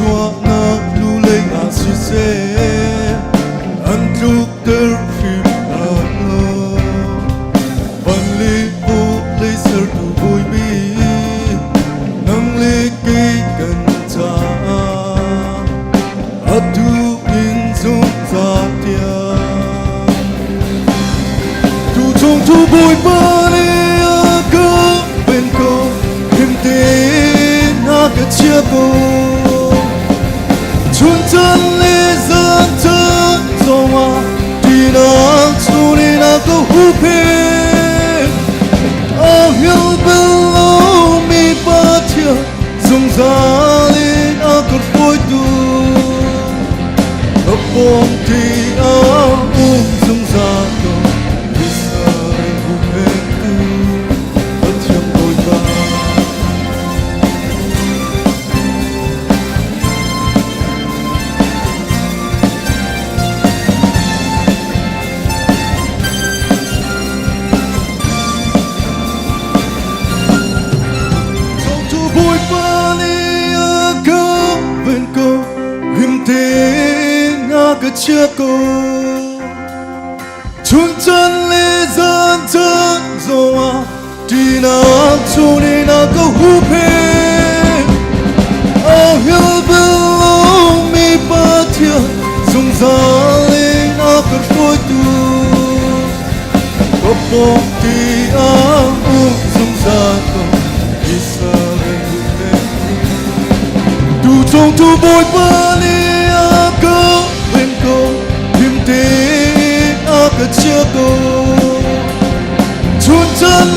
chua na lu lê à si se an truk ter phim na van li bu lê sơ tu bôi bi nang lê kê cần cha atu in zum za tia tu trong tu bôi ba lê a cơ bên cô him te na cái chia cô chun chân lê dân chân dòng à đi nang su đi na có hu pe a hiu below mi ba chia dùng ra lên a có phôi tu a bom thì a dùng ra tu đi xa hu pe tu a thiam bôi ba bôi ba li a cơ bên cô him te na cái chia cô chun chân lê dân chân rồi à đi na chu đi na có hu pe a hiu below mi ba tia dùng ra lê na cái phôi tu có bom thì a dùng ra tu đi xa tu trong tu bôi ba li a cơ bên cô him te a cái chia cô chun chân